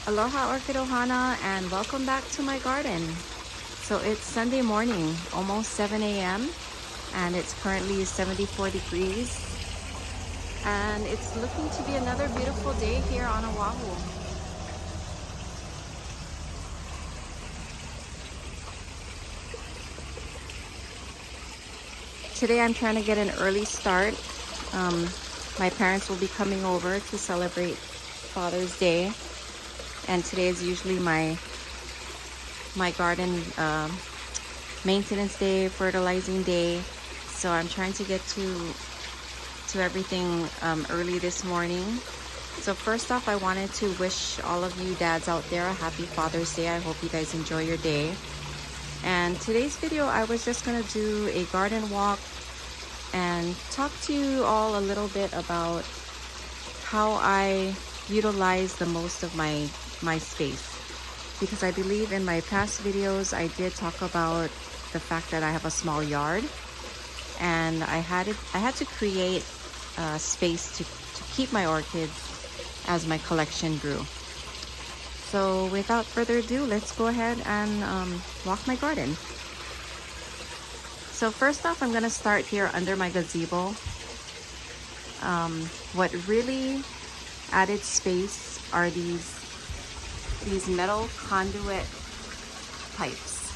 Aloha Orchid Ohana, and welcome back to my garden. So it's Sunday morning, almost 7 a.m. and it's currently 74 degrees, and it's looking to be another beautiful day here on Oahu. Today I'm trying to get an early start. My parents will be coming over to celebrate Father's Day, and today is usually my garden maintenance day, fertilizing day. So I'm trying to get to everything early this morning. So first off, I wanted to wish all of you dads out there a happy Father's Day. I hope you guys enjoy your day. And today's video, I was just gonna do a garden walk and talk to you all a little bit about how I utilize the most of my space, because I believe in my past videos I did talk about the fact that I have a small yard, and I had to create space to keep my orchids as my collection grew. So without further ado, let's go ahead and walk my garden. So first off, I'm gonna start here under my gazebo. What really added space are these metal conduit pipes,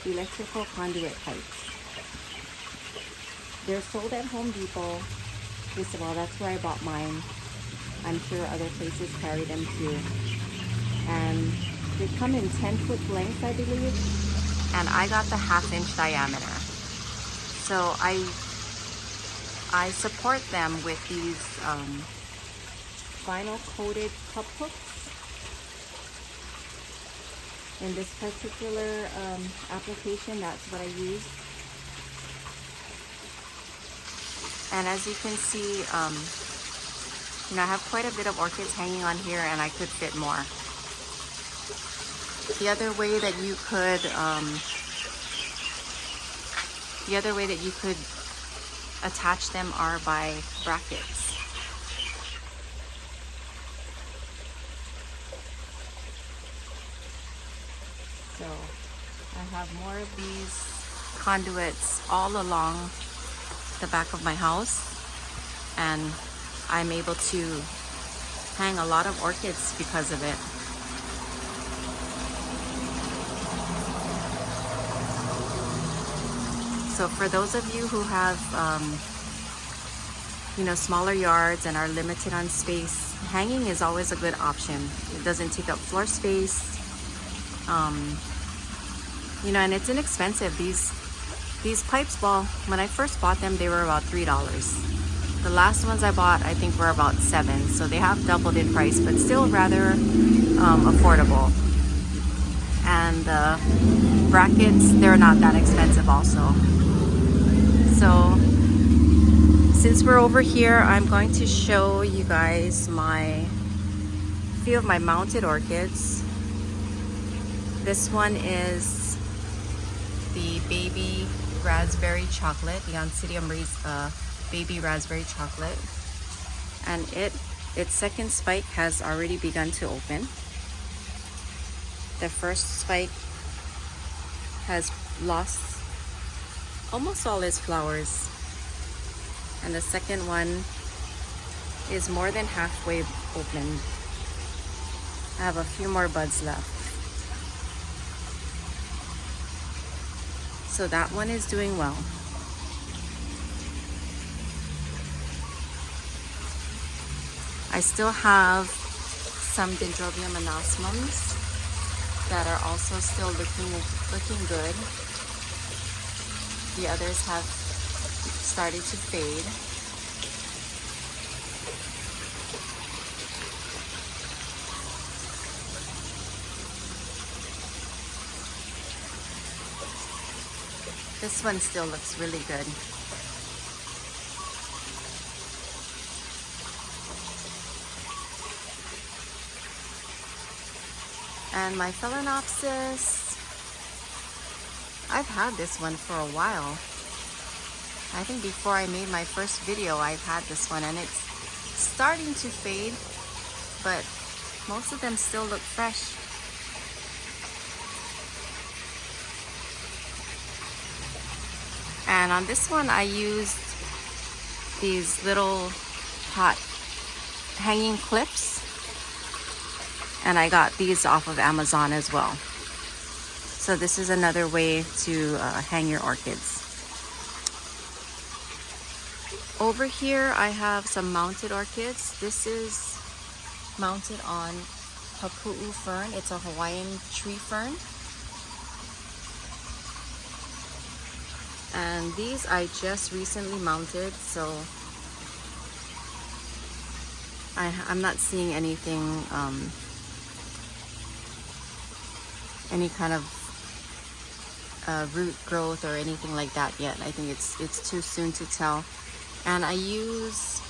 electrical conduit pipes. They're sold at Home Depot. First of all, that's where I bought mine. I'm sure other places carry them too. And they come in 10-foot lengths, I believe. And I got the 1/2-inch diameter. So I support them with these vinyl coated cup hooks. In this particular application, that's what I use. And as you can see, I have quite a bit of orchids hanging on here, and I could fit more. The other way that you could attach them are by brackets. So I have more of these conduits all along the back of my house, and I'm able to hang a lot of orchids because of it. So for those of you who have smaller yards and are limited on space, hanging is always a good option. It doesn't take up floor space, and it's inexpensive. These pipes, well, when I first bought them, they were about $3. The last ones I bought, I think, were about $7, so they have doubled in price, but still rather affordable. And brackets, they're not that expensive also. So since we're over here, I'm going to show you guys a few of my mounted orchids. This one is the baby raspberry chocolate, the Oncidium baby raspberry chocolate, and its second spike has already begun to open. The first spike has lost almost all its flowers, and the second one is more than halfway opened. I have a few more buds left. So that one is doing well. I still have some Dendrobium anosmums that are also still looking good. The others have started to fade. This one still looks really good. And my Phalaenopsis, I've had this one for a while. I think before I made my first video, I've had this one, and it's starting to fade, but Most of them still look fresh. And on this one, I used these little pot hanging clips. And I got these off of Amazon as well. So this is another way to hang your orchids. Over here, I have some mounted orchids. This is mounted on HAPU'U fern. It's a Hawaiian tree fern. And these I just recently mounted, so I'm not seeing anything, any kind of root growth or anything like that yet. I think it's too soon to tell. And I use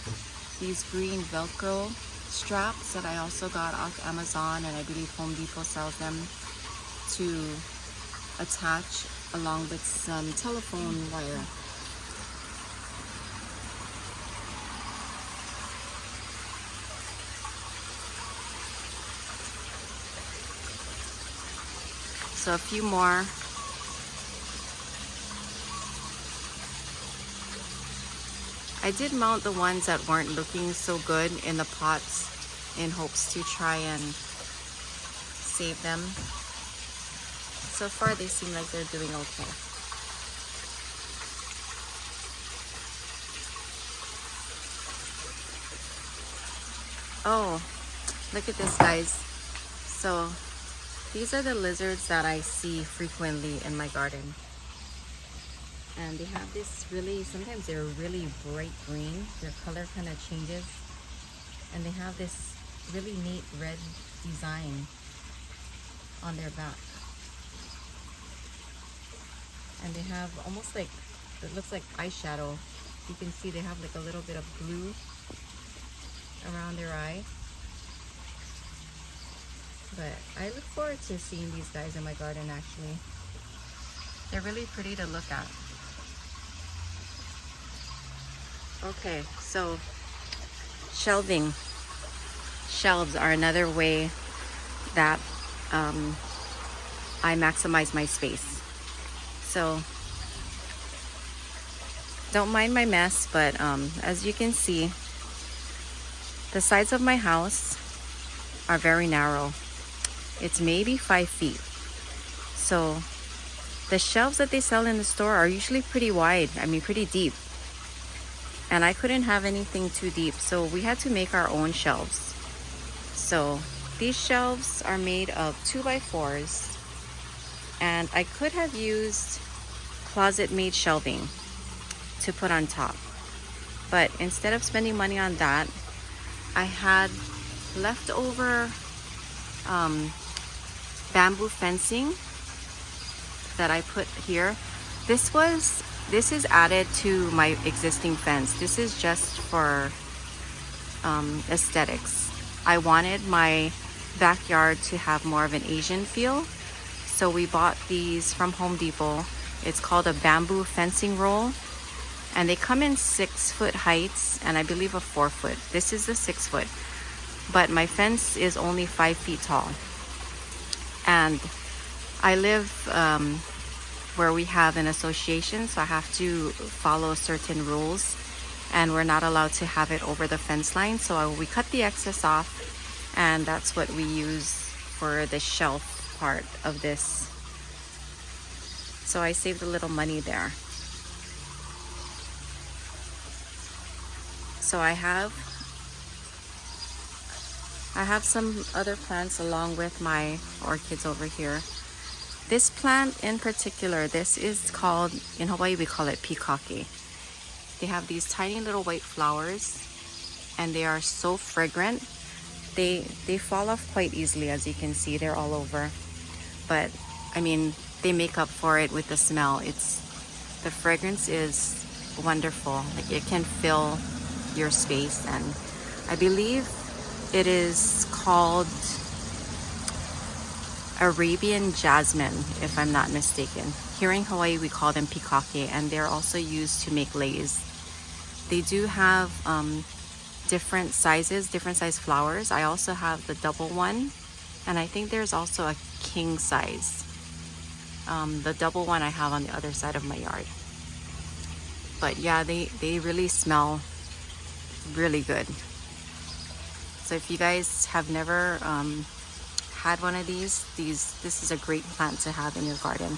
these green Velcro straps that I also got off Amazon, and I believe Home Depot sells them, to attach along with some telephone wire. So a few more. I did mount the ones that weren't looking so good in the pots in hopes to try and save them. So far they seem like they're doing okay. Oh, look at this, guys. So these are the lizards that I see frequently in my garden. And they have this really, sometimes they're really bright green. Their color kind of changes. And they have this really neat red design on their back. And they have almost like, it looks like eyeshadow. You can see they have like a little bit of blue around their eye. But I look forward to seeing these guys in my garden actually. They're really pretty to look at. Okay, so shelving. Shelves are another way that I maximize my space. So don't mind my mess, but as you can see, the sides of my house are very narrow. It's maybe 5 feet. So the shelves that they sell in the store are usually pretty wide, I mean pretty deep. And I couldn't have anything too deep, so we had to make our own shelves. So these shelves are made of 2x4s, and I could have used closet made shelving to put on top, but instead of spending money on that, I had leftover bamboo fencing that I put here. This is added to my existing fence. This is just for aesthetics. I wanted my backyard to have more of an Asian feel, so we bought these from Home Depot. It's called a bamboo fencing roll, and they come in 6-foot heights and I believe a 4-foot. This is the 6-foot, but my fence is only 5 feet tall. And I live where we have an association, so I have to follow certain rules, and we're not allowed to have it over the fence line. So we cut the excess off, and that's what we use for the shelf part of this. So I saved a little money there. So I have some other plants along with my orchids over here. This plant in particular, this is called, in Hawaii we call it pikake. They have these tiny little white flowers, and they are so fragrant. They fall off quite easily, as you can see. They're all over, but I mean, they make up for it with the smell. The fragrance is wonderful. Like, it can fill your space, and I believe it is called Arabian jasmine, if I'm not mistaken. Here in Hawaii we call them pikake, and they're also used to make leis. They do have different sizes, different size flowers. I also have the double one, and I think there's also a king size. The double one I have on the other side of my yard. But yeah, they really smell really good. So if you guys have never had one of these, this is a great plant to have in your garden.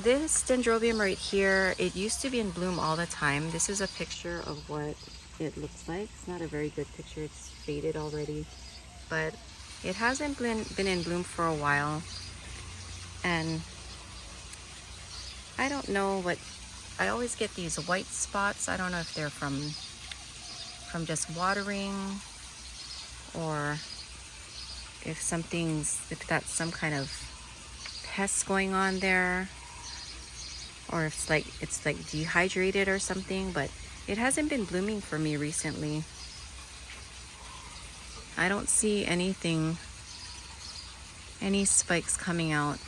This dendrobium right here, it used to be in bloom all the time. This is a picture of what it looks like. It's not a very good picture, it's faded already, but it hasn't been in bloom for a while. And I don't know what, I always get these white spots. I don't know if they're from just watering, or if that's some kind of pest going on there, or if it's like dehydrated or something. But it hasn't been blooming for me recently. I don't see any spikes coming out.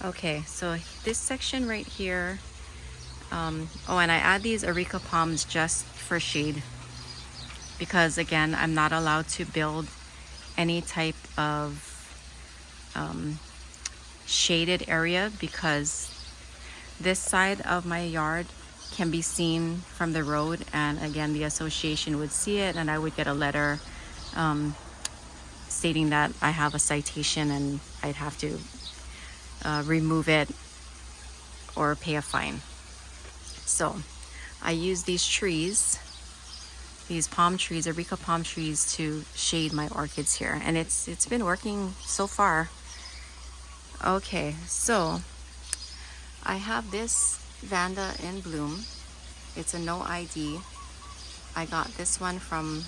Okay, so this section right here, oh, and I add these areca palms just for shade, because again, I'm not allowed to build any type of shaded area, because this side of my yard can be seen from the road, and again, the association would see it, and I would get a letter stating that I have a citation and I'd have to remove it or pay a fine. So I use these trees, these palm trees, areca palm trees, to shade my orchids here, and it's been working so far. Okay, so I have this Vanda in bloom. It's a no ID. I got this one from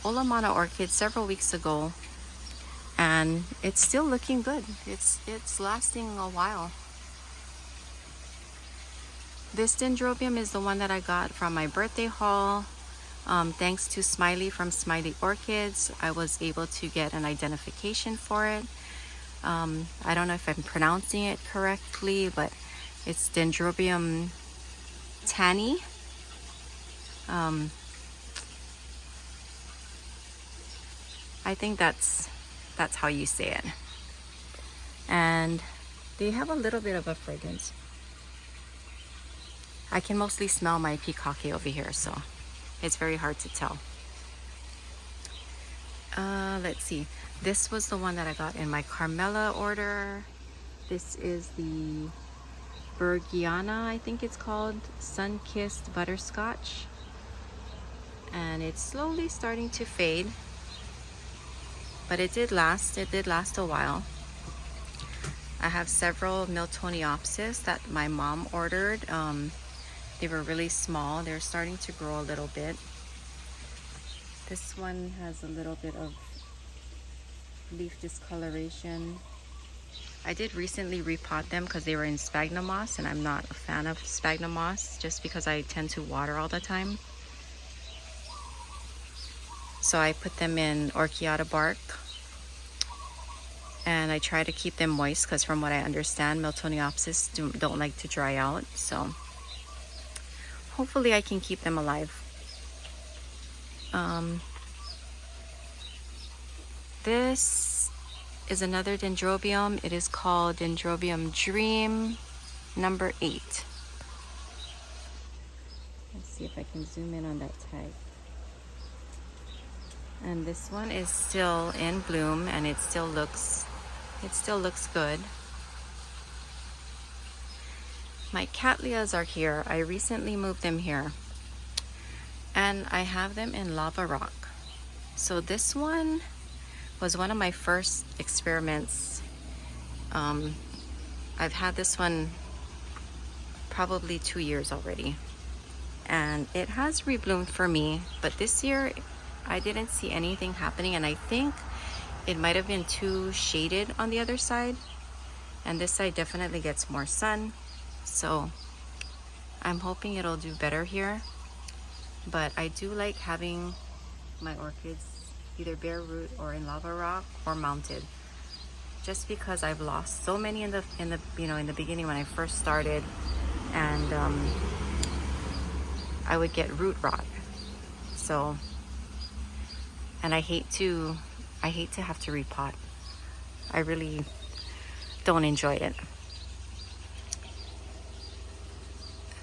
Olamana Orchids several weeks ago, and it's still looking good. It's lasting a while. This dendrobium is the one that I got from my birthday haul. Thanks to Smiley from Smiley Orchids, I was able to get an identification for it. I don't know if I'm pronouncing it correctly, but it's Dendrobium TANII. I think that's how you say it. And they have a little bit of a fragrance. I can mostly smell my peacock over here, so it's very hard to tell. Let's see. This was the one that I got in my Carmela order. This is the Bergiana, I think it's called, Sun-Kissed Butterscotch. And it's slowly starting to fade, but it did last a while. I have several Miltoniopsis that my mom ordered. They were really small. They're starting to grow a little bit. This one has a little bit of leaf discoloration. I did recently repot them because they were in sphagnum moss, and I'm not a fan of sphagnum moss just because I tend to water all the time. So I put them in orchiata bark, and I try to keep them moist because from what I understand, Miltoniopsis don't like to dry out. So hopefully I can keep them alive. This is another dendrobium. It is called Dendrobium Dream number 8. Let's see if I can zoom in on that tag. And this one is still in bloom, and it still looks good. My cattleyas are here. I recently moved them here, and I have them in lava rock. So this one was one of my first experiments. I've had this one probably 2 years already, and it has rebloomed for me, but this year I didn't see anything happening, and I think it might have been too shaded on the other side, and this side definitely gets more sun, so I'm hoping it'll do better here. But I do like having my orchids either bare root or in lava rock or mounted, just because I've lost so many in the in the beginning when I first started, and I would get root rot. So, and I hate to have to repot. I really don't enjoy it.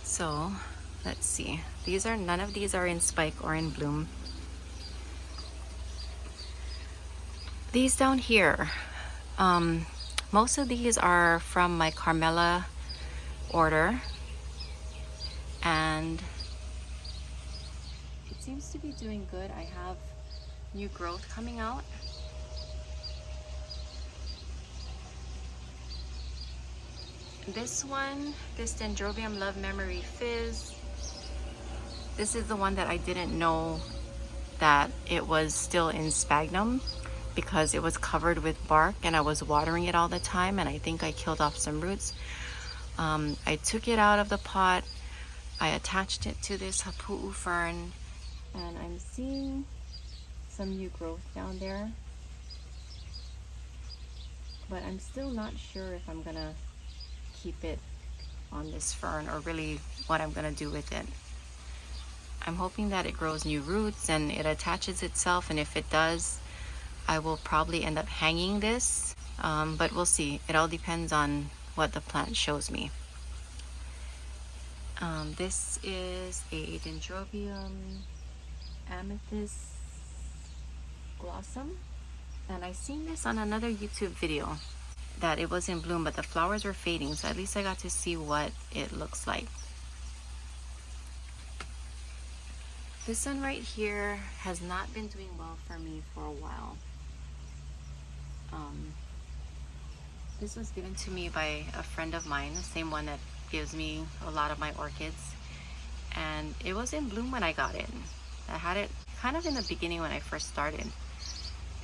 So let's see, none of these are in spike or in bloom. These down here, most of these are from my Carmela order, and it seems to be doing good. I have new growth coming out. This one, this Dendrobium Love Memory Fizz, this is the one that I didn't know that it was still in sphagnum because it was covered with bark and I was watering it all the time, and I think I killed off some roots. I took it out of the pot, I attached it to this HAPU'U fern, and I'm seeing some new growth down there, but I'm still not sure if I'm gonna keep it on this fern or really what I'm gonna do with it. I'm hoping that it grows new roots and it attaches itself, and if it does, I will probably end up hanging this, but we'll see. It all depends on what the plant shows me. This is a Dendrobium Amethyst Blossom, and I seen this on another YouTube video that it was in bloom, but the flowers were fading, so at least I got to see what it looks like. This one right here has not been doing well for me for a while. This was given to me by a friend of mine, the same one that gives me a lot of my orchids, and it was in bloom when I got it. I had it kind of in the beginning when I first started,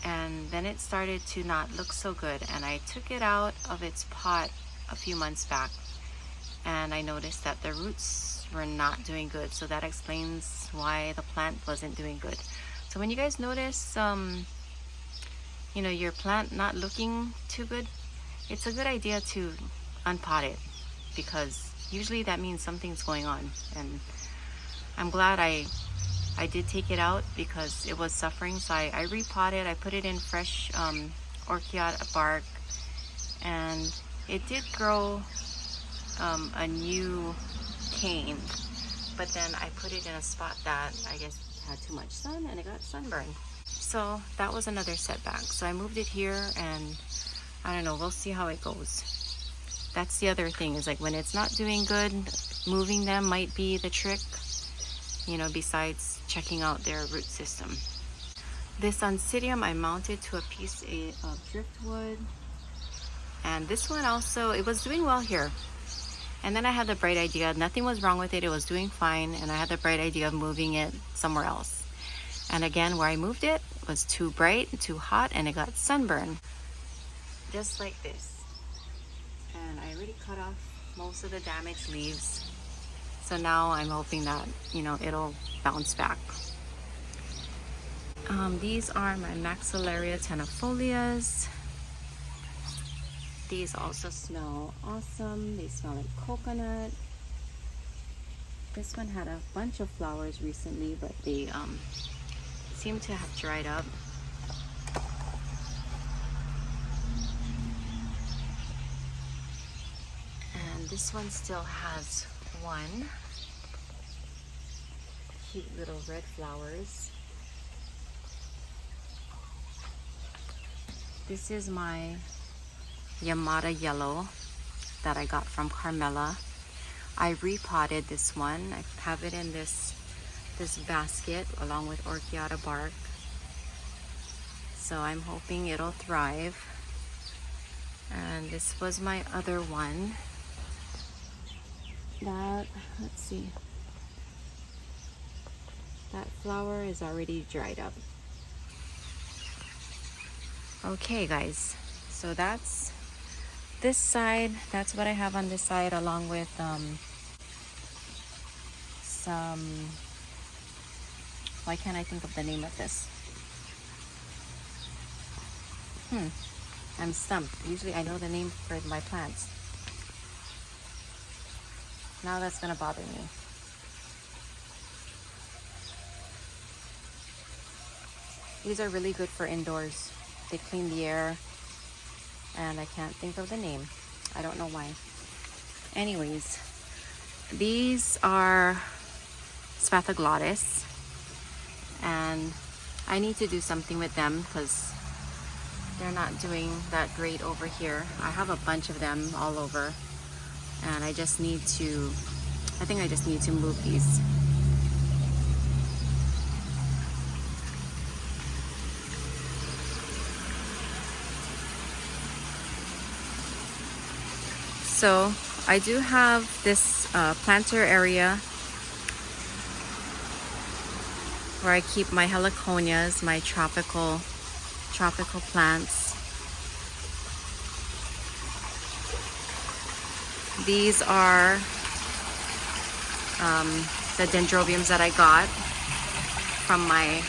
and then it started to not look so good, and I took it out of its pot a few months back, and I noticed that the roots were not doing good, so that explains why the plant wasn't doing good. So when you guys notice you know, your plant not looking too good, it's a good idea to unpot it, because usually that means something's going on. And I'm glad I did take it out because it was suffering, so I repotted. I put it in fresh orchid bark, and it did grow a new cane, but then I put it in a spot that I guess had too much sun and it got sunburned. So that was another setback. So I moved it here, and I don't know, we'll see how it goes. That's the other thing, is like when it's not doing good, moving them might be the trick, you know, besides checking out their root system. This Oncidium I mounted to a piece of driftwood, and this one also, it was doing well here. And then I had the bright idea, nothing was wrong with it, it was doing fine, and I had the bright idea of moving it somewhere else. And again, where I moved it was too bright, too hot, and it got sunburned. Just like this. And I already cut off most of the damaged leaves. So now I'm hoping that, you know, it'll bounce back. These are my Maxillaria tenifolias. These also smell awesome. They smell like coconut. This one had a bunch of flowers recently, but they seem to have dried up. And this one still has one. Cute little red flowers. This is my Yamada yellow that I got from Carmela. I repotted this one. I have it in this basket along with orchiata bark. So I'm hoping it'll thrive. And this was my other one. That, let's see. That flower is already dried up. Okay guys, so that's this side. That's what I have on this side, along with some, why can't I think of the name of this? I'm stumped. Usually I know the name for my plants. Now that's gonna bother me. These are really good for indoors. They clean the air, and I can't think of the name. I don't know why. Anyways, these are Spathoglottis, and I need to do something with them because they're not doing that great over here. I have a bunch of them all over, and I just need to, I think I just need to move these. So I do have this planter area where I keep my heliconias, my tropical plants. These are the dendrobiums that I got from on my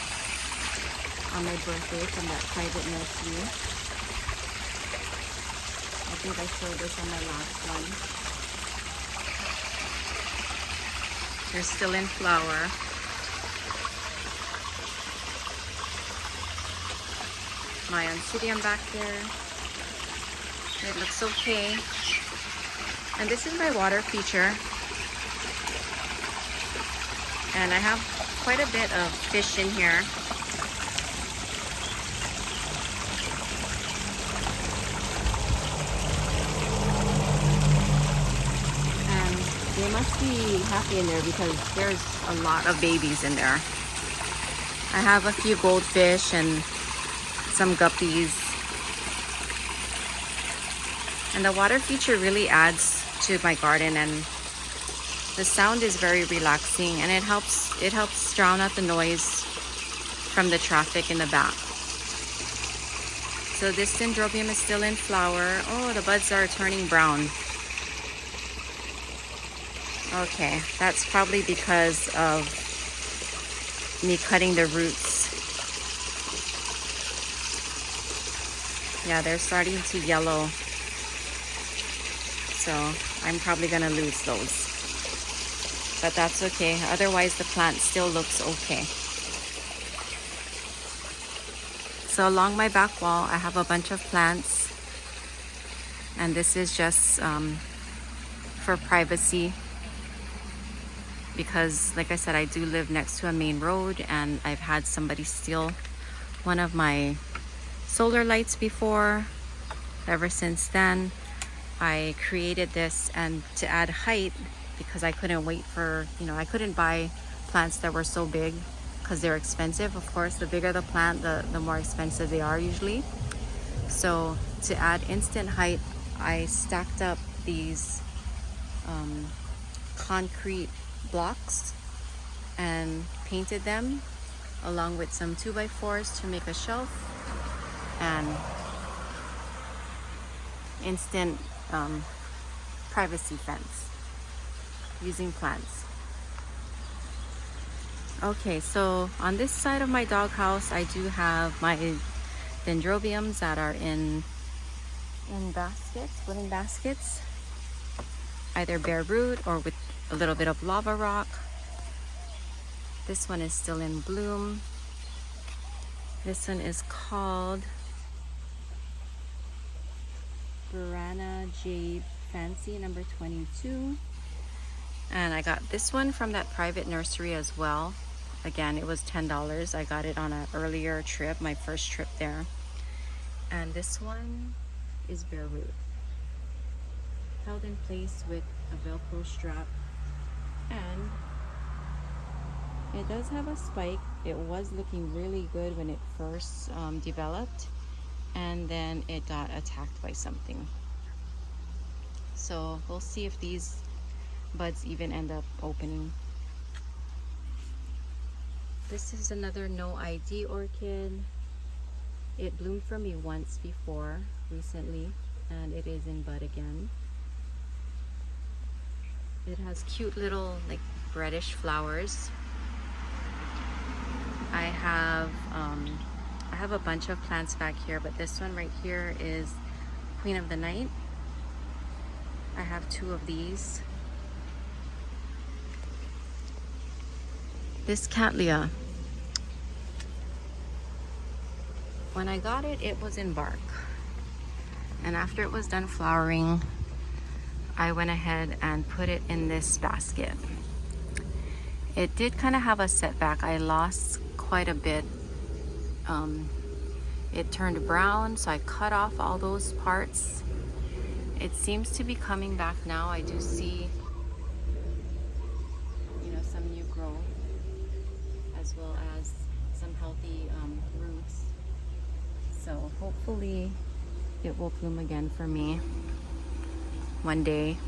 birthday from that private nursery. I think I showed this on my last one. They're still in flower. My Oncidium back there. It looks okay. And this is my water feature. And I have quite a bit of fish in here. They must be happy in there because there's a lot of babies in there. I have a few goldfish and some guppies. And the water feature really adds to my garden, and the sound is very relaxing, and it helps drown out the noise from the traffic in the back. So this dendrobium is still in flower. Oh, the buds are turning brown. Okay, that's probably because of me cutting the roots. Yeah, they're starting to yellow. So I'm probably gonna lose those. But that's okay. Otherwise the plant still looks okay. So along my back wall, I have a bunch of plants. And this is just for privacy. Because like I said, I do live next to a main road, and I've had somebody steal one of my solar lights before. Ever since then, I created this, and to add height, because I couldn't wait for, I couldn't buy plants that were so big because they're expensive. Of course, the bigger the plant, the more expensive they are usually. So to add instant height, I stacked up these concrete blocks and painted them along with some 2x4s to make a shelf, and instant privacy fence using plants. Okay, so on this side of my doghouse, I do have my dendrobiums that are in baskets, wooden baskets, either bare root or with a little bit of lava rock. This one is still in bloom. This one is called Burana Jade Fancy number 22. And I got this one from that private nursery as well. Again, it was $10. I got it on an earlier trip, my first trip there. And this one is bare root, held in place with a Velcro strap. And it does have a spike. It was looking really good when it first developed, and then it got attacked by something. So we'll see if these buds even end up opening. This is another no ID orchid. It bloomed for me once before recently, and it is in bud again. It has cute little like reddish flowers. I have I have a bunch of plants back here, but this one right here is Queen of the Night. I have 2 of these. This Cattleya, when I got it, it was in bark. And after it was done flowering, I went ahead and put it in this basket. It did kind of have a setback. I lost quite a bit. It turned brown, so I cut off all those parts. It seems to be coming back now. I do see, you know, some new growth, as well as some healthy roots. So hopefully it will bloom again for me one day.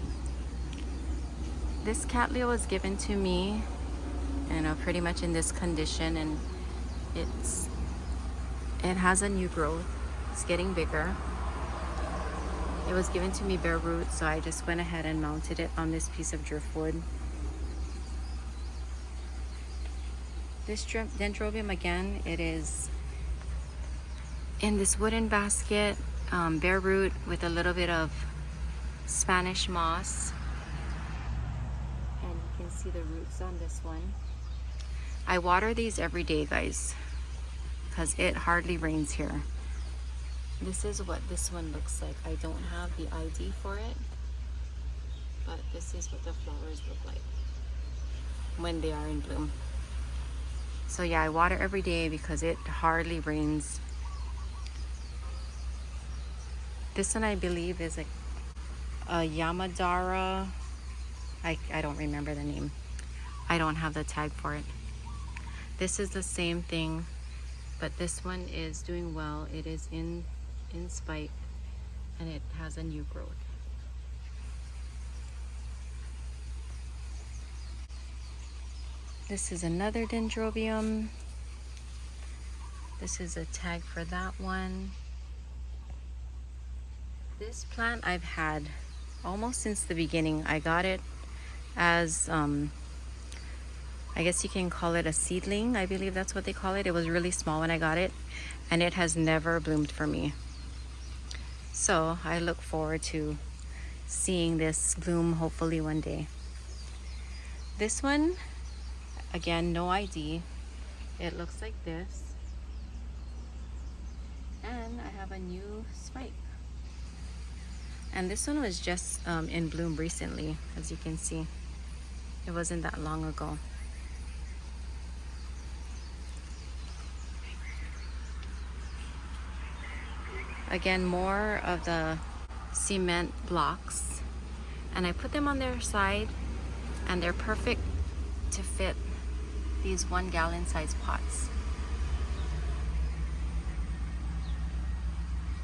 This Cattleya was given to me, you know, pretty much in this condition, and it has a new growth. It's getting bigger. It was given to me bare root, so I just went ahead and mounted it on this piece of driftwood. This Dendrobium, again, it is in this wooden basket, bare root with a little bit of Spanish moss. And you can see the roots on this one. I water these every day, guys, because it hardly rains here. This is what this one looks like. I don't have the ID for it, but this is what the flowers look like when they are in bloom. So yeah, I water every day because it hardly rains. This one I believe is a Yamadara. I don't remember the name. I don't have the tag for it. This is the same thing, but this one is doing well. It is in spike, and it has a new growth. This is another Dendrobium. This is a tag for that one. This plant I've had almost since the beginning. I got it as I guess you can call it a seedling. I believe that's what they call it. It was really small when I got it, and it has never bloomed for me. So I look forward to seeing this bloom hopefully one day. This one, again, no ID. It looks like this. And I have a new spike. And this one was just in bloom recently, as you can see. It wasn't that long ago. Again, more of the cement blocks, and I put them on their side, and they're perfect to fit these 1 gallon size pots.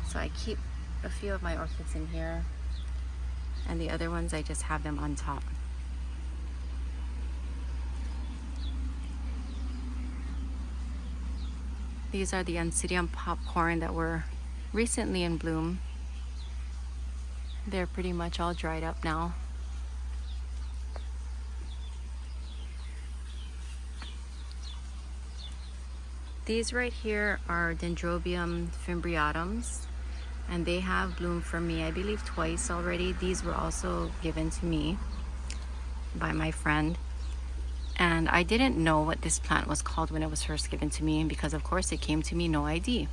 So I keep a few of my orchids in here, and the other ones I just have them on top. These are the Oncidium popcorn that were recently in bloom. They're pretty much all dried up now. These right here are Dendrobium fimbriatums, and they have bloomed for me, I believe, twice already. These were also given to me by my friend, and I didn't know what this plant was called when it was first given to me, because of course it came to me no ID.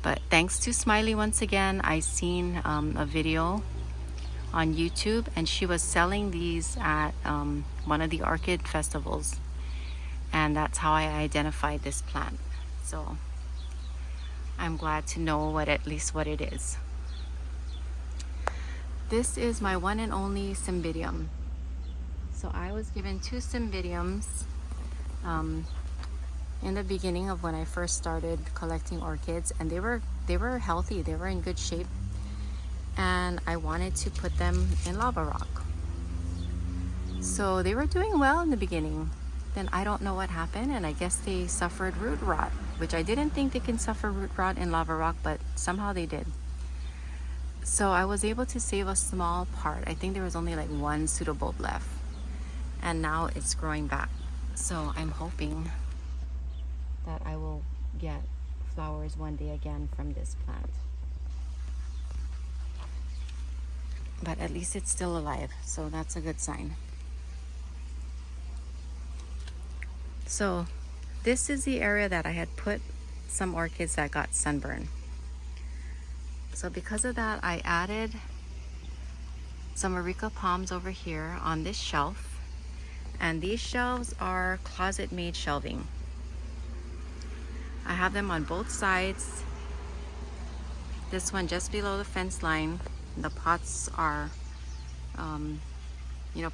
But thanks to Smiley once again, I seen a video on YouTube, and she was selling these at one of the orchid festivals, and that's how I identified this plant. So I'm glad to know at least what it is. This is my one and only Cymbidium. So I was given 2 Cymbidiums in the beginning of when I first started collecting orchids, and they were healthy, they were in good shape, and I wanted to put them in lava rock. So they were doing well in the beginning. Then I don't know what happened, and I guess they suffered root rot, which I didn't think they can suffer root rot in lava rock, but somehow they did. So I was able to save a small part. I think there was only like 1 pseudobulb left, and now it's growing back. So I'm hoping that I will get flowers one day again from this plant. But at least it's still alive, so that's a good sign. So this is the area that I had put some orchids that got sunburn. So because of that, I added some areca palms over here on this shelf. And these shelves are closet made shelving. I have them on both sides. This one just below the fence line. The pots are,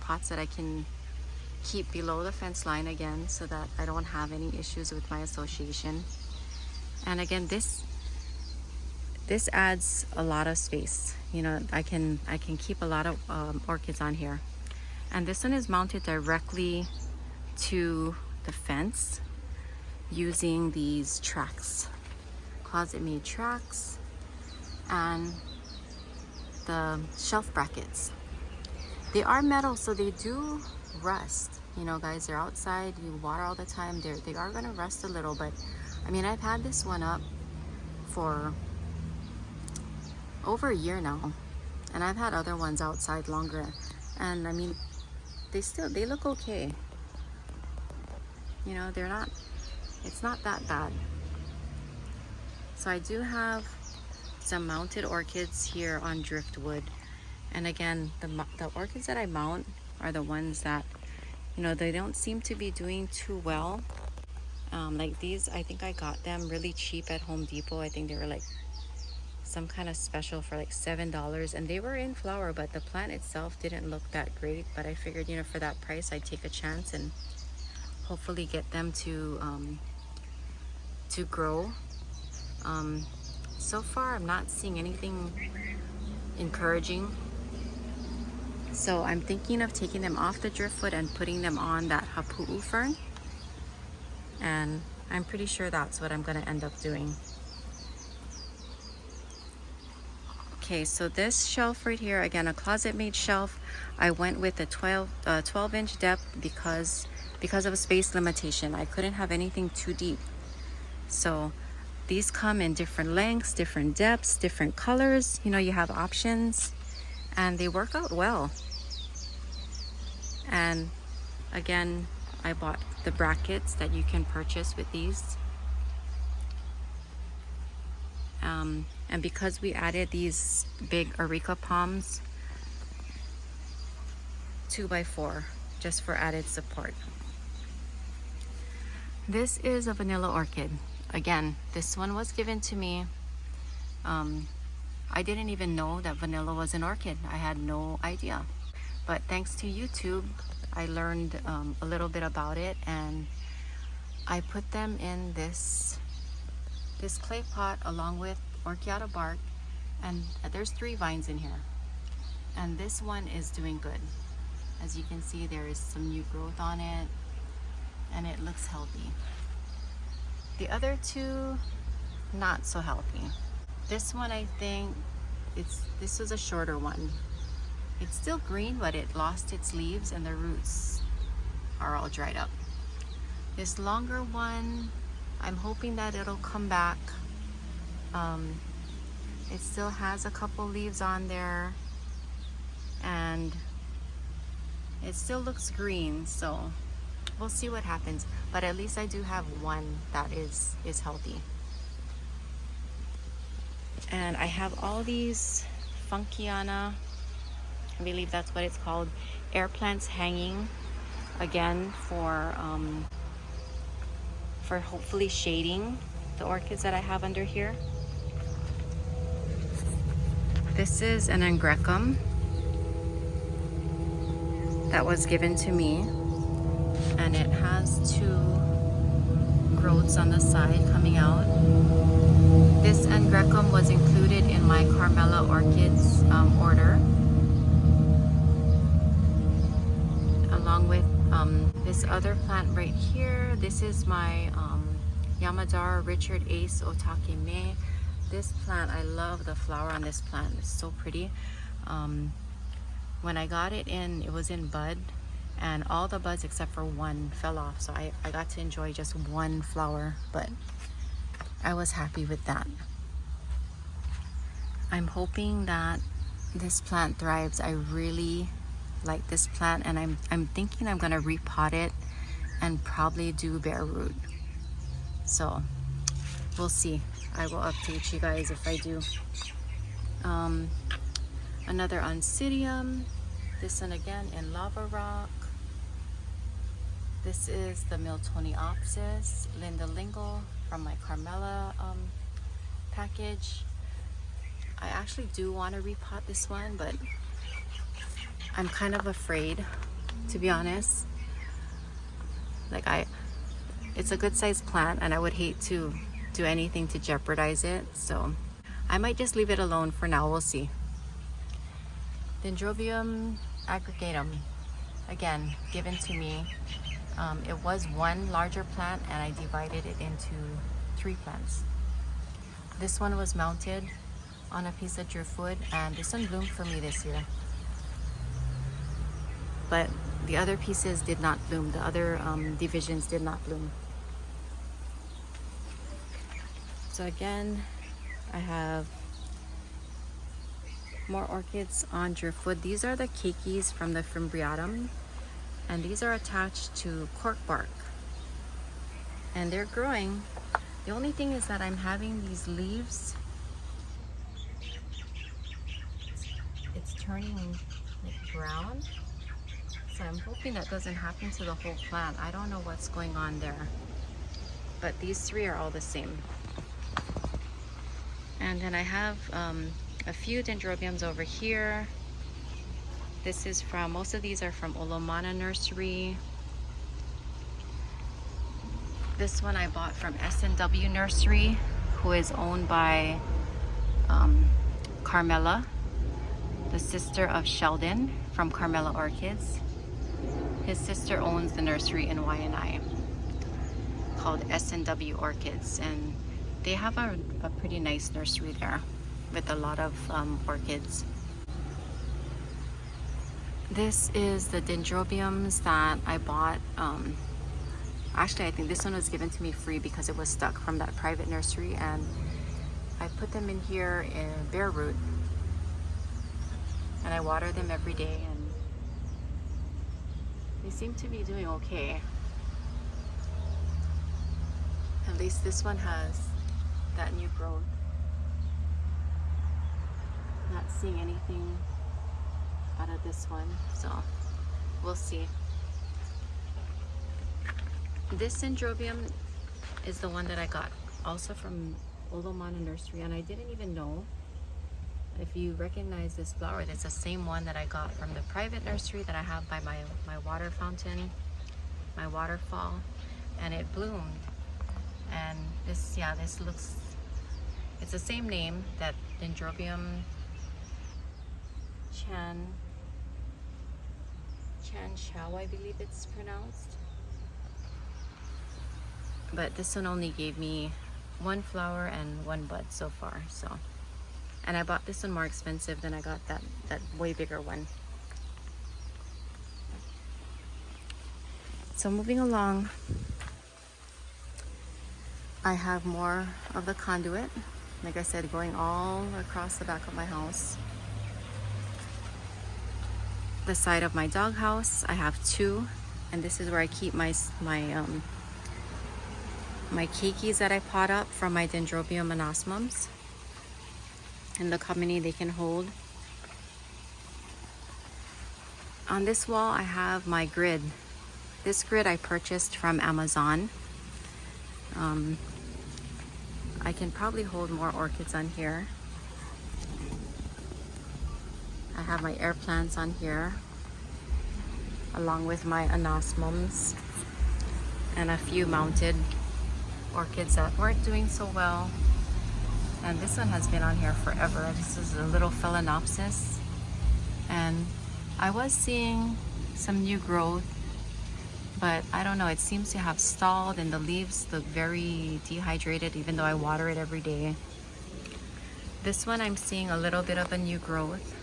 pots that I can keep below the fence line again, so that I don't have any issues with my association. And again, this adds a lot of space. I can keep a lot of orchids on here. And this one is mounted directly to the fence using these tracks, closet made tracks, and the shelf brackets. They are metal, so they do rust. Guys, they're outside, you water all the time, they are gonna rust a little. But I mean, I've had this one up for over a year now, and I've had other ones outside longer, and I mean, they look okay. It's not that bad. So I do have some mounted orchids here on driftwood. And again, the orchids that I mount are the ones that, they don't seem to be doing too well. Like these, I think I got them really cheap at Home Depot. I think they were like some kind of special for like $7, and they were in flower, but the plant itself didn't look that great. But I figured, for that price, I'd take a chance and hopefully get them to grow. So far, I'm not seeing anything encouraging. So I'm thinking of taking them off the driftwood and putting them on that HAPU'U fern. And I'm pretty sure that's what I'm going to end up doing. Okay, so this shelf right here, again, a closet made shelf. I went with a 12-inch depth because of a space limitation. I couldn't have anything too deep. So these come in different lengths, different depths, different colors. You have options, and they work out well. And again, I bought the brackets that you can purchase with these. And because we added these big areca palms, 2x4, just for added support. This is a vanilla orchid. Again, this one was given to me. I didn't even know that vanilla was an orchid. I had no idea. But thanks to YouTube, I learned a little bit about it, and I put them in this clay pot along with orchiata bark, and there's 3 vines in here. And this one is doing good. As you can see, there is some new growth on it, and it looks healthy. The other 2, not so healthy. This one, I think, this was a shorter one. It's still green, but it lost its leaves and the roots are all dried up. This longer one, I'm hoping that it'll come back. It still has a couple leaves on there, and it still looks green, so we'll see what happens. But at least I do have one that is healthy. And I have all these funkiana, I believe that's what it's called, air plants hanging, again for hopefully shading the orchids that I have under here. This is an angrecum that was given to me, and it has 2 growths on the side coming out. This angrecum was included in my Carmela orchids order, along with this other plant right here. This is my Yamadara Richard Ace Otake Me. This plant, I love the flower on this plant. It's so pretty. When I got it in, it was in bud, and all the buds except for one fell off, so I got to enjoy just one flower. But I was happy with that. I'm hoping that this plant thrives. I really like this plant, and I'm thinking I'm gonna repot it and probably do bare root. So we'll see. I will update you guys if I do. Another Oncidium. This one again in lava rock. This is the Miltoniopsis lindalingo from my Carmela package. I actually do want to repot this one, but I'm kind of afraid, to be honest. Like it's a good sized plant and I would hate to do anything to jeopardize it. So I might just leave it alone for now. We'll see. Dendrobium aggregatum, again, given to me. It was one larger plant and I divided it into 3 plants. This one was mounted on a piece of driftwood, and this one bloomed for me this year. But the other pieces did not bloom. The other divisions did not bloom. So again, I have more orchids on driftwood. These are the keikis from the fimbriatum, and these are attached to cork bark. And they're growing. The only thing is that I'm having these leaves, it's turning like brown. So I'm hoping that doesn't happen to the whole plant. I don't know what's going on there. But these 3 are all the same. And then I have a few dendrobiums over here. This is from, most of these are from Olomana Nursery. This one I bought from S&W Nursery, who is owned by Carmela, the sister of Sheldon from Carmela Orchids. His sister owns the nursery in Waianae called S&W Orchids, and they have a pretty nice nursery there with a lot of orchids. This is the dendrobiums that I bought. Actually, I think this one was given to me free because it was stuck from that private nursery, and I put them in here in bare root, and I water them every day, and they seem to be doing okay. At least this one has that new growth. Not seeing anything out of this one, so we'll see. This dendrobium is the one that I got also from Olomana Nursery, and I didn't even know. If you recognize this flower, it's the same one that I got from the private nursery that I have by my water fountain, my waterfall, and it bloomed. And this, yeah, this looks, it's the same name, that Dendrobium Chan Chow, I believe it's pronounced. But this one only gave me 1 flower and 1 bud so far. So, and I bought this one more expensive than I got that way bigger one. So moving along, I have more of the conduit, like I said, going all across the back of my house. The side of my doghouse, I have 2, and this is where I keep my keikis that I pot up from my Dendrobium monosmums. And look how many they can hold. On this wall, I have my grid. This grid I purchased from Amazon. I can probably hold more orchids on here. I have my air plants on here, along with my anosmums and a few mounted orchids that weren't doing so well. And this one has been on here forever. This is a little Phalaenopsis, and I was seeing some new growth, but I don't know, it seems to have stalled, and the leaves look very dehydrated even though I water it every day. This one I'm seeing a little bit of a new growth.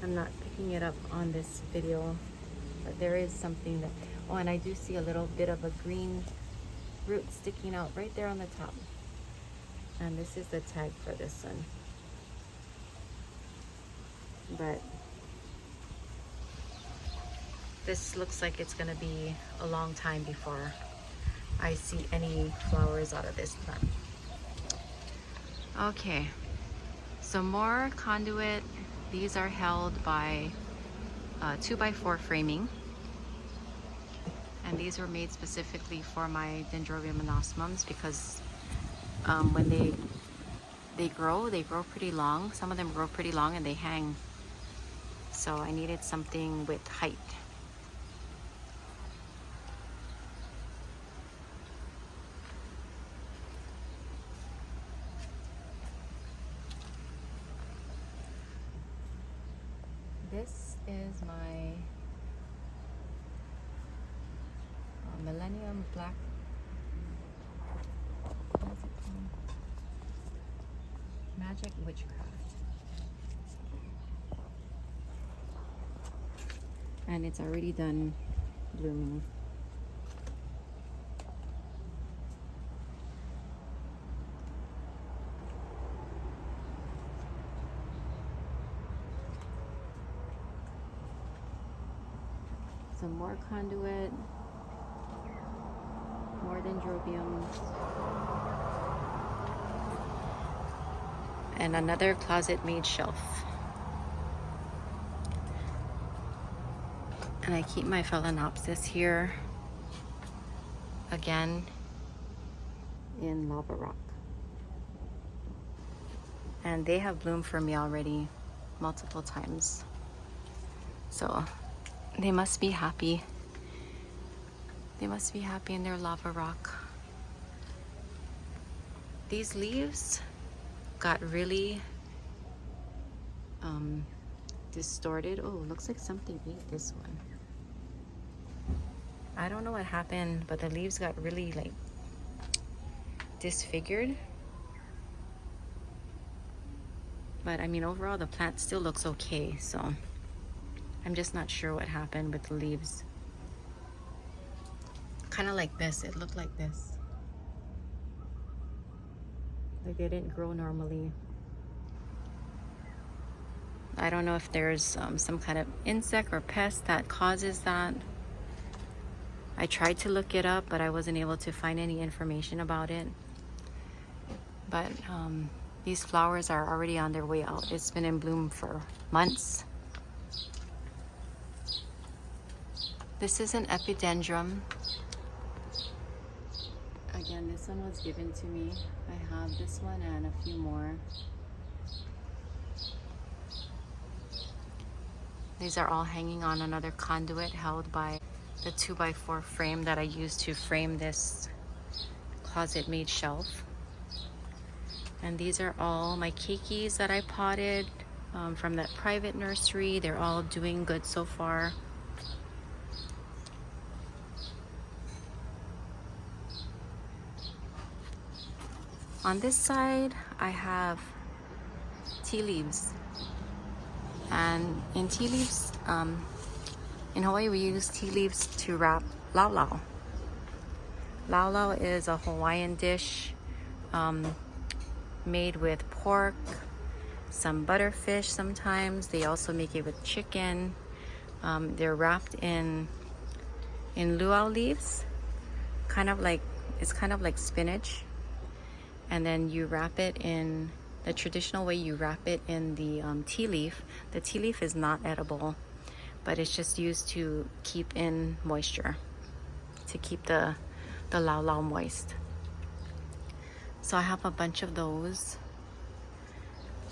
I'm not picking it up on this video, but there is something that, Oh, and I do see a little bit of a green root sticking out right there on the top. And this is the tag for this one. But this looks like it's gonna be a long time before I see any flowers out of this plant. Okay, so more conduit. These are held by 2x4 framing. And these were made specifically for my Dendrobium monosmums because when they grow pretty long. Some of them grow pretty long and they hang. So I needed something with height. This is my Millennium Black. What is it called? Magic Witchcraft. And it's already done blooming. Some more conduit, more dendrobiums, and another closet-made shelf. And I keep my Phalaenopsis here, again, in lava rock. And they have bloomed for me already multiple times. So they must be happy. They must be happy in their lava rock. These leaves got really distorted. Oh, looks like something ate this one. I don't know what happened, but the leaves got really like disfigured. But I mean, overall the plant still looks okay, so I'm just not sure what happened with the leaves. Kind of like this. It looked like this. Like they didn't grow normally. I don't know if there's some kind of insect or pest that causes that. I tried to look it up, but I wasn't able to find any information about it. But these flowers are already on their way out. It's been in bloom for months. This is an epidendrum. Again, this one was given to me. I have this one and a few more. These are all hanging on another conduit held by the 2x4 frame that I used to frame this closet-made shelf. And these are all my keikis that I potted from that private nursery. They're all doing good so far. On this side, I have tea leaves. And in tea leaves, in Hawaii, we use tea leaves to wrap lau lau. Lau lau is a Hawaiian dish made with pork, some butterfish sometimes. They also make it with chicken. They're wrapped in luau leaves, it's kind of like spinach. And then you wrap it in the traditional way. You wrap it in the tea leaf. The tea leaf is not edible, but it's just used to keep in moisture, to keep the lau lau moist. So I have a bunch of those.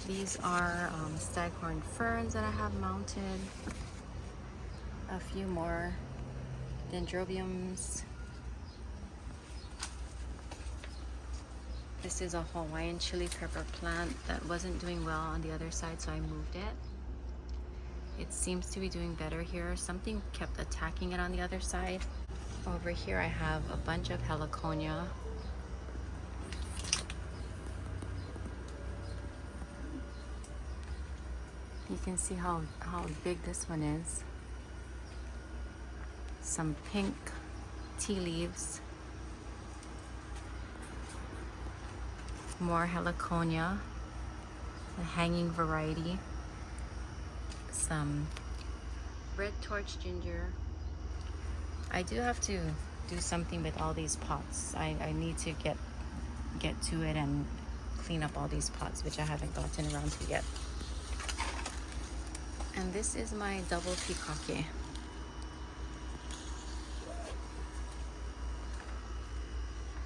These are staghorn ferns that I have mounted. A few more dendrobiums. This is a Hawaiian chili pepper plant that wasn't doing well on the other side, so I moved it. It seems to be doing better here. Something kept attacking it on the other side. Over here I have a bunch of heliconia. You can see how big this one is. some pink tea leaves, more heliconia, the hanging variety, some red torch ginger. I do have to do something with all these pots. I need to get to it and clean up all these pots, which I haven't gotten around to yet. And this is my double pikake.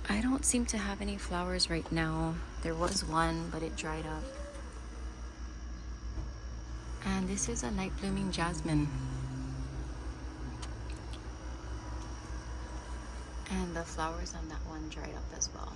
I don't seem to have any flowers right now. There was one, but it dried up. And this is a night blooming jasmine. And the flowers on that one dried up as well.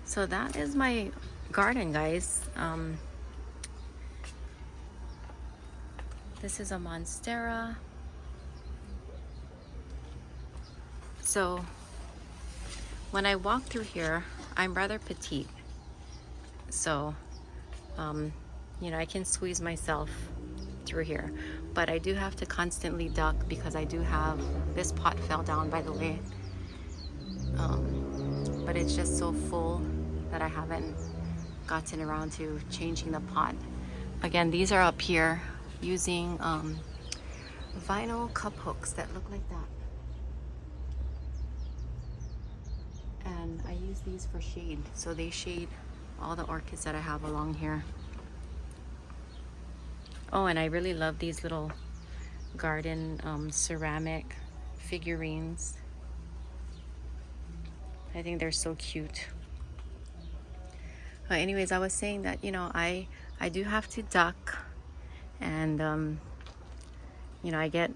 So that is my garden, guys. This is a monstera. So when I walk through here, I'm rather petite. So, you know, I can squeeze myself through here. But I do have to constantly duck because I do have, this pot fell down, by the way. But it's just so full that I haven't gotten around to changing the pot. Again, these are up here using vinyl cup hooks that look like that. And I use these for shade, so they shade all the orchids that I have along here. Oh, and I really love these little garden ceramic figurines. I think they're so cute. Anyways, I was saying that, you know, I do have to duck, and you know, I get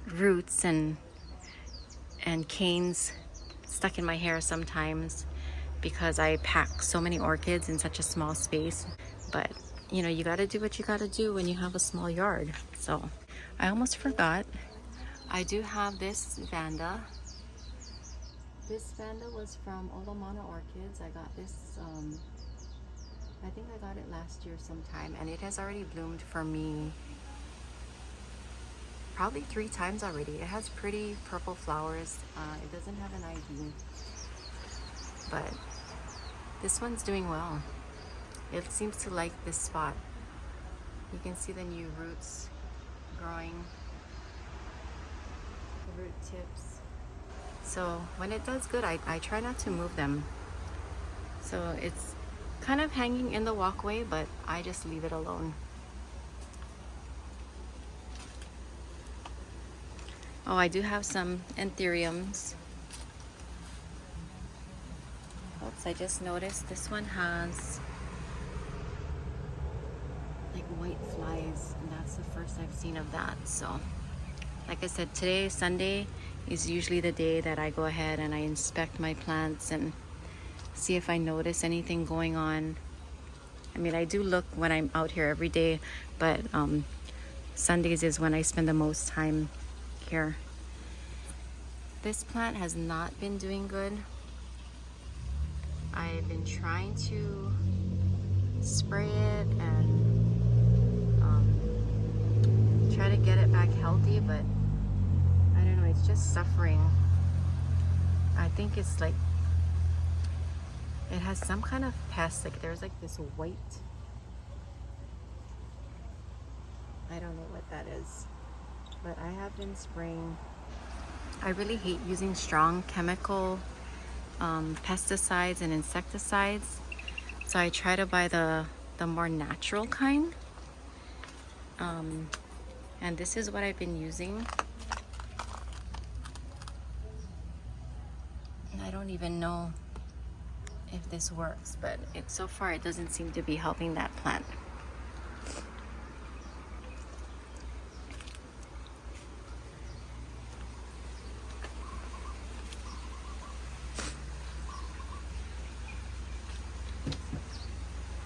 roots and canes stuck in my hair sometimes because I pack so many orchids in such a small space. But you know, you got to do what you got to do when you have a small yard. So I almost forgot, I do have this Vanda. This Vanda was from Olamana Orchids. I got this I think I got it last year sometime, and it has already bloomed for me probably 3 times already. It has pretty purple flowers. It doesn't have an ID, but this one's doing well. It seems to like this spot. You can see the new roots growing, the root tips. So when it does good, I try not to move them. So it's kind of hanging in the walkway, but I just leave it alone. Oh, I do have some anthuriums. Oops, I just noticed this one has like white flies, and that's the first I've seen of that. So like I said, today, Sunday, is usually the day that I go ahead and I inspect my plants and see if I notice anything going on. I mean, I do look when I'm out here every day, but Sundays is when I spend the most time here. This plant has not been doing good. I've been trying to spray it and try to get it back healthy, but I don't know, it's just suffering. I think it's like, it has some kind of pest. Like there's like this white, I don't know what that is, but I have been spraying. I really hate using strong chemical pesticides and insecticides, so I try to buy the more natural kind. And this is what I've been using. And I don't even know if this works, but so far it doesn't seem to be helping that plant.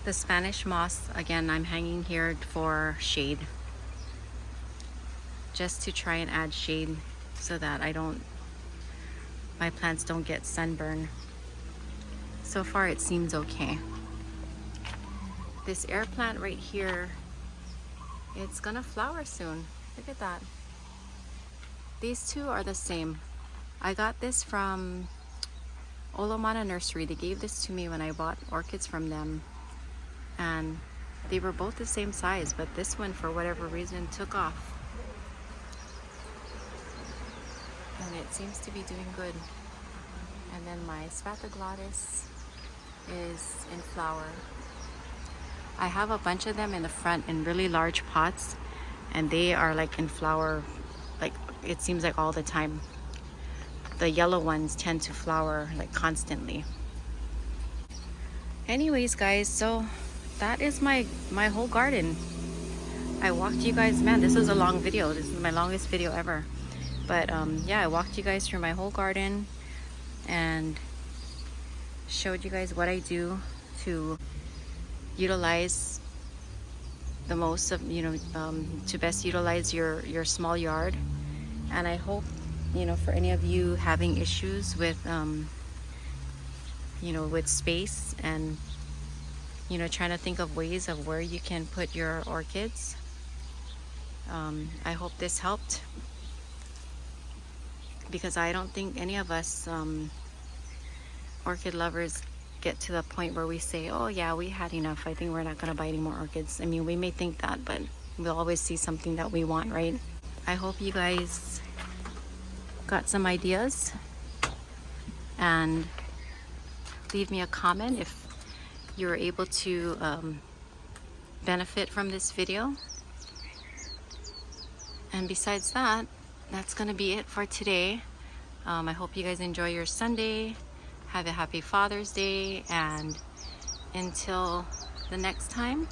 The Spanish moss, again, I'm hanging here for shade. Just to try and add shade so that my plants don't get sunburn. So far it seems okay. This air plant right here, it's gonna flower soon. Look at that. These two are the same. I got this from Olomana Nursery. They gave this to me when I bought orchids from them. And they were both the same size, but this one, for whatever reason, took off. And it seems to be doing good. And then my Spathoglottis is in flower. I have a bunch of them in the front in really large pots, and they are like in flower, like it seems like all the time. The yellow ones tend to flower like constantly. Anyways guys, so that is my whole garden. I walked you guys, man, this was a long video. This is my longest video ever. But yeah, I walked you guys through my whole garden and showed you guys what I do to utilize the most of, to best utilize your small yard. And I hope, for any of you having issues with, with space and, trying to think of ways of where you can put your orchids. I hope this helped, because I don't think any of us orchid lovers get to the point where we say, oh yeah, we had enough, I think we're not going to buy any more orchids. I mean, we may think that, but we'll always see something that we want, right? I hope you guys got some ideas, and leave me a comment if you were able to benefit from this video. And besides that, that's gonna be it for today. I hope you guys enjoy your Sunday. Have a happy Father's Day, and until the next time,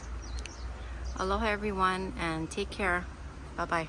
aloha everyone, and take care. Bye bye.